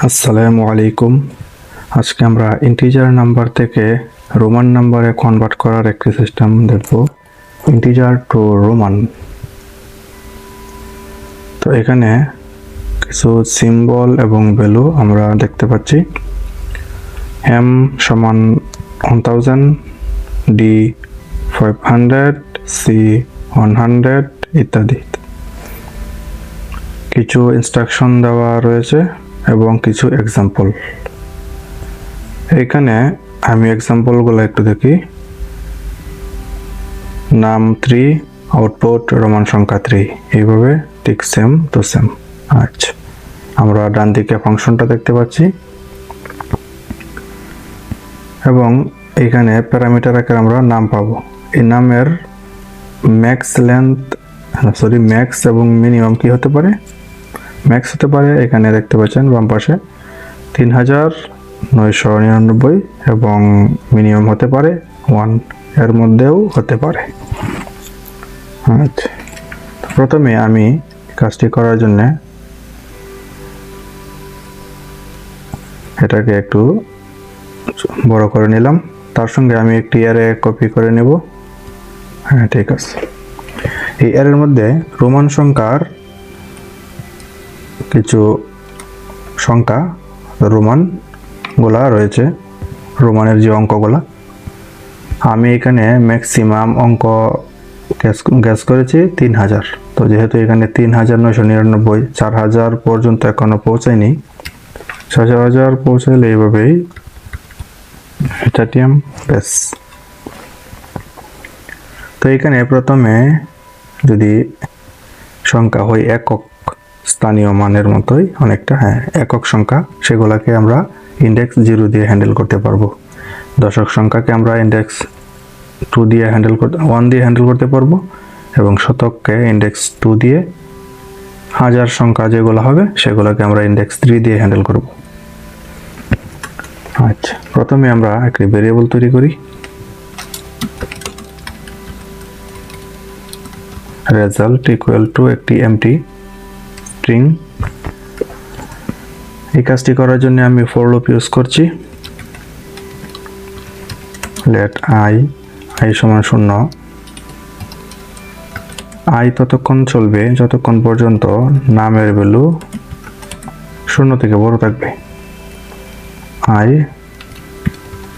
আসসালামু আলাইকুম। আজকে আমরা ইন্টিজার নাম্বার থেকে রোমান নাম্বারে কনভার্ট করার একটি সিস্টেম দেখব, ইন্টিজার টু রোমান। তো এখানে কিছু সিম্বল এবং ভ্যালু আমরা দেখতে পাচ্ছি। এম সমান 1000, ডি 500, সি 100 ইত্যাদি। কিছু ইনস্ট্রাকশন দেওয়া রয়েছে এবং কিছু এক্সাম্পল। এখানে আমি এক্সাম্পলগুলো একটু দেখি। নাম 3, আউটপুট রোমান সংখ্যা 3, এইভাবে ঠিক সেম টু সেম। আচ্ছা, আমরা ডান দিকে ফাংশনটা দেখতে পাচ্ছি এবং এখানে প্যারামিটার আকারে আমরা নাম পাবো। এই নামের ম্যাক্স এবং মিনিমাম কি হতে পারে? ম্যাক্স হতে পারে, এখানে দেখতে পাচ্ছেন বাম পাশে 3999 এবং মিনিমাম হতে পারে 1, এর মধ্যেও হতে পারে। আচ্ছা, প্রথমে আমি কাজটি করার জন্য এটাকে একটু বড় করে নিলাম, তার সঙ্গে আমি একটি অ্যারে কপি করে নেব। হ্যাঁ, ঠিক আছে। এই অ্যারের মধ্যে রোমান সংখ্যার কিছু সংখ্যা রোমান গোলা রয়েছে, রোমানের যে অঙ্কগুলা। আমি এখানে ম্যাক্সিমাম অঙ্ক গ্যাস করেছি 3000। তো যেহেতু এখানে 3999, 4000 পর্যন্ত এখনো পৌঁছায়নি, 6000 পৌঁছাইলে এইভাবেই টাটিয়াম বেস। তো এখানে প্রথমে যদি সংখ্যা হয় একক, স্থানীয় মানের মতোই অনেকটা, হ্যাঁ একক সংখ্যা, সেগুলোকে আমরা ইন্ডেক্স 0 দিয়ে হ্যান্ডেল করতে পারবো। দশক সংখ্যাকে আমরা ইন্ডেক্স 1 দিয়ে হ্যান্ডেল করতে পারবো এবং শতককে ইন্ডেক্স 2 দিয়ে, হাজার সংখ্যা যেগুলো হবে সেগুলোকে আমরা ইন্ডেক্স 3 দিয়ে হ্যান্ডেল করব। আচ্ছা, প্রথমে আমরা একটি ভেরিয়েবল তৈরি করি, রেজাল্ট ইকুয়াল টু একটি এমটি স্ট্রিং। এই কাজটি করার জন্য আমি ফর লুপ ইউজ করছি। লেট আই সমান 0, আই ততক্ষণ চলবে যতক্ষণ পর্যন্ত নামের ভ্যালু 0 থেকে বড় থাকবে। আই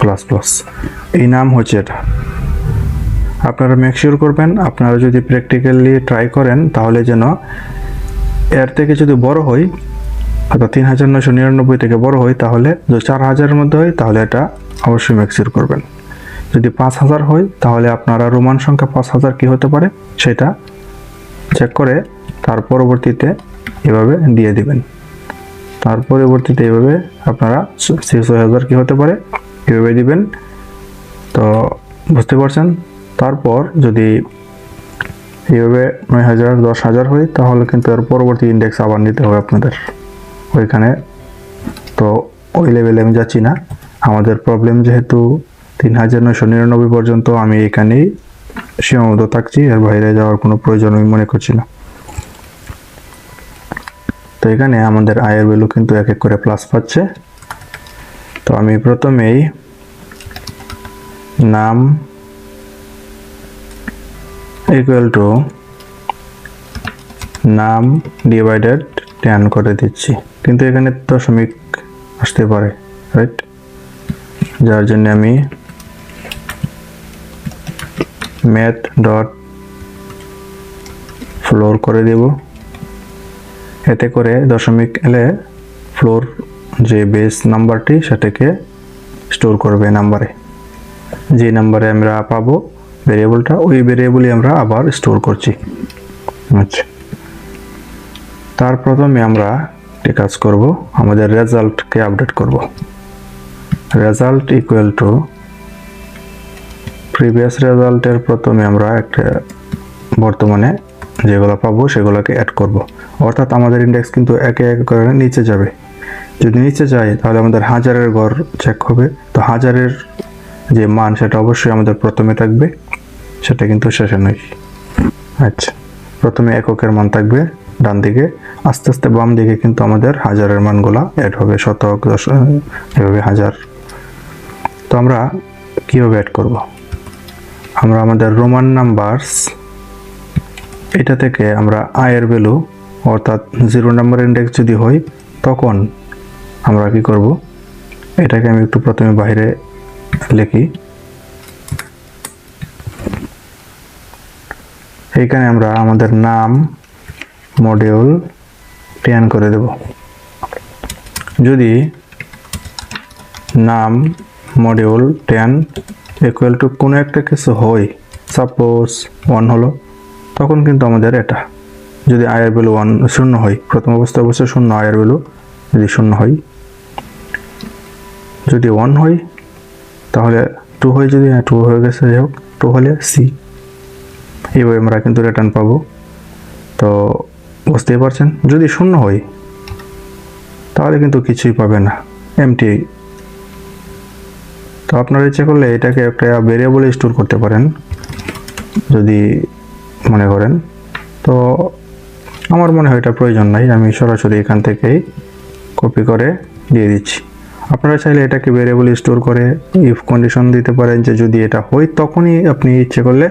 প্লাস প্লাস, এই নাম হচ্ছে এটা। আপনারা মেক শিওর করবেন, আপনারা যদি প্র্যাকটিক্যালি ট্রাই করেন তাহলে যেন এর থেকে যদি বড় হয়, অর্থাৎ 3999 থেকে বড় হয়, তাহলে যদি 4000-এর মধ্যে হয় তাহলে এটা অবশ্যই মেক শিওর করবেন। যদি 5000 হয় তাহলে আপনারা রোমান সংখ্যা 5000 কি হতে পারে সেটা চেক করে তার পরবর্তীতে এভাবে দিয়ে দিবেন। তার পরবর্তীতে এভাবে আপনারা 6000 কি হতে পারে এভাবে দিবেন। তো বুঝতে পারছেন? তারপর যদি এইভাবে 9000, 10000 হয় তাহলে কিন্তু এর পরবর্তী ইন্ডেক্স আবার নিতে হবে আপনাদের ওইখানে। তো ওই লেভেলে আমি যাচ্ছি না, আমাদের প্রবলেম যেহেতু 3999 পর্যন্ত, আমি এখানেই সীমাবদ্ধ থাকছি, এর বাইরে যাওয়ার কোনো প্রয়োজন আমি মনে করছি না। তো এখানে আমাদের আয়ের ভ্যালু কিন্তু এক এক করে প্লাস পাচ্ছে। তো আমি প্রথমেই নাম ইকুয়াল টু নাম ডিভাইডেড 10 করে দিচ্ছি, কিন্তু এখানে দশমিক আসতে পারে, রাইট? যার জন্য আমি ম্যাথ ডট ফ্লোর করে দেব। এতে করে দশমিক এলে ফ্লোর যে বেস নাম্বারটি সেটাকে স্টোর করবে নাম্বারে, যে নাম্বারে আমরা পাবো ভেরিয়েবলটা, ওই ভেরিয়েবলই আমরা আবার স্টোর করছি। আচ্ছা, তার প্রথমে আমরা একটি কাজ করব, আমাদের রেজাল্টকে আপডেট করব। রেজাল্ট ইকুয়াল টু প্রিভিয়াস রেজাল্টের প্রথমে আমরা একটা বর্তমানে যেগুলো পাবো সেগুলোকে অ্যাড করব। অর্থাৎ আমাদের ইন্ডেক্স কিন্তু একে একে করে নিচে যাবে। যদি নিচে যায় তাহলে আমাদের হাজারের ঘর চেক হবে। তো হাজারের যে মান সেটা অবশ্যই আমাদের প্রথমে থাকবে, সেটা কিন্তু শেষে নয়। আচ্ছা, প্রথমে এককের মান থাকবে ডান দিকে, আস্তে আস্তে বাম দিকে কিন্তু আমাদের হাজারের মানগুলা অ্যাড হবে, শতক, দশক, এভাবে হাজার। তো আমরা কীভাবে অ্যাড করব? আমরা আমাদের রোমান নাম্বারস এটা থেকে আমরা আয়ের ভ্যালু অর্থাৎ 0 নাম্বার ইন্ডেক্স যদি হয় তখন আমরা কি করব, এটাকে আমি একটু প্রথমে বাইরে লিখি। এইখানে আমরা আমাদের নাম মডিউল 10 করে দেব। যদি নাম মডিউল 10 ইকুয়াল টু কোনো একটা কিছু হয়, সাপোজ 1 হলো, তখন কিন্তু আমাদের এটা, যদি আয়ের ভ্যালু 0 হয়, প্রথম অবস্থায় অবশ্যই 0 আয়ের ভ্যালু যদি 0 হয়, যদি 1 হয় তাহলে 2 হয়, যদি 2 হয়ে গেছে যাই হোক, 2 হলে সি, এইভাবে আমরা কিন্তু রিটার্ন পাবো। তো বুঝতেই পারছেন, যদি 0 হয় তাহলে কিন্তু কিছুই পাবে না, এমটি। তো আপনারা ইচ্ছে করলে এটাকে একটা ভেরিয়েবলে স্টোর করতে পারেন যদি মনে করেন, তো আমার মনে হয় এটা প্রয়োজন নাই, আমি সরাসরি এখান থেকেই কপি করে দিয়ে দিচ্ছি। আপনারা চাইলে এটাকে ভেরিয়েবলে স্টোর করে ইফ কন্ডিশন দিতে পারেন যে যদি এটা হয় তখনই আপনি ইচ্ছে করলে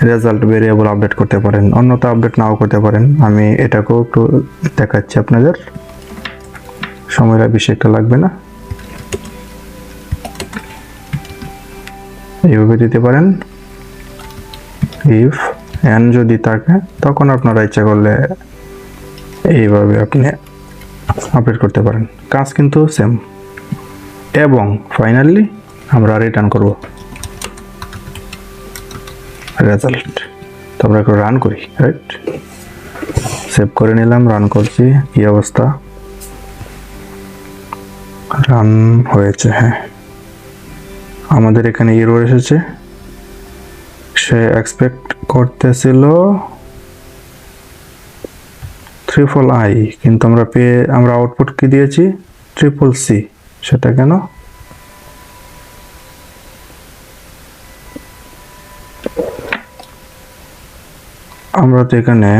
রেজাল্ট ভেরিয়েবল আপডেট করতে পারেন, অন্যথা আপডেট নাও করতে পারেন। আমি এটাকেও একটু দেখাচ্ছি আপনাদের, সময়টা বেশি একটা লাগবে না। এইভাবে দিতে পারেন, ইফ এন যদি থাকে তখন আপনারা ইচ্ছা করলে এইভাবে আপনি আপডেট করতে পারেন, কাজ কিন্তু সেম। এবং ফাইনালি আমরা রিটার্ন করব রেজাল্ট। তো আমরা একটু রান করি, রাইট, সেভ করে নিলাম, রান করছি, কি অবস্থা, রান হয়েছে। হ্যাঁ, আমাদের এখানে এরর এসেছে, সে এক্সপেক্ট করতেছিল ট্রিপল আই, কিন্তু আমরা আউটপুট কি দিয়েছি, ট্রিপল সি। সেটা কেন? আমরা তো এখানে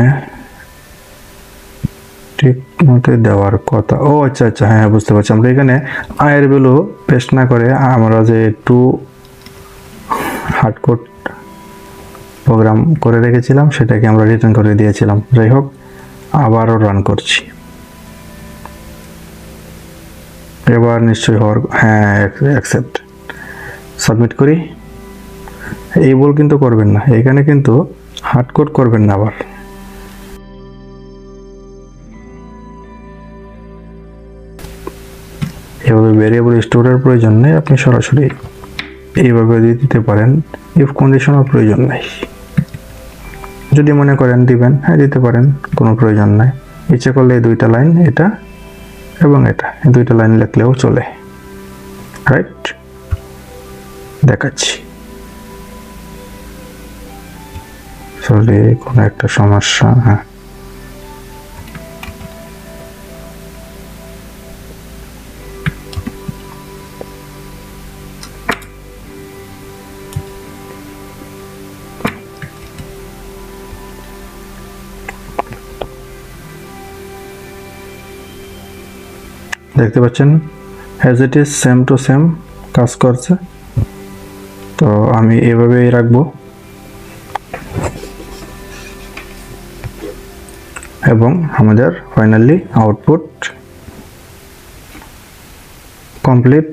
ঠিক মতো দেওয়ার কথা। ও আচ্ছা আচ্ছা, হ্যাঁ বুঝতে পারছি। আমরা এখানে আয়ের ভ্যালু পেস্ট না করে আমরা যে একটু হার্ডকোড প্রোগ্রাম করে রেখেছিলাম সেটাকে আমরা রিটার্ন করে দিয়েছিলাম। যাই হোক, আবারও রান করছি, এবার নিশ্চয়ই হ্যাঁ অ্যাকসেপ্ট, সাবমিট করি। এই ভুল কিন্তু করবেন না, এখানে কিন্তু হার্ডকোড করবেন না আবার। এভাবে ভেরিয়েবল স্টোরের প্রয়োজন নেই, আপনি সরাসরি এইভাবে দিয়ে দিতে পারেন, ইফ কন্ডিশনের প্রয়োজন নেই। যদি মনে করেন দিবেন, হ্যাঁ দিতে পারেন, কোনো প্রয়োজন নাই। ইচ্ছে করলে এই দুইটা লাইন, এটা এবং এটা, এই দুইটা লাইন লিখলেও চলে, রাইট। দেখাচ্ছি, সরি কোনো একটা সমস্যা। হ্যাঁ, দেখতে পাচ্ছেন as it is same to same কাজ করছে। তো আমি এভাবেই রাখবো এবং আমাদের ফাইনালি আউটপুট কমপ্লিট।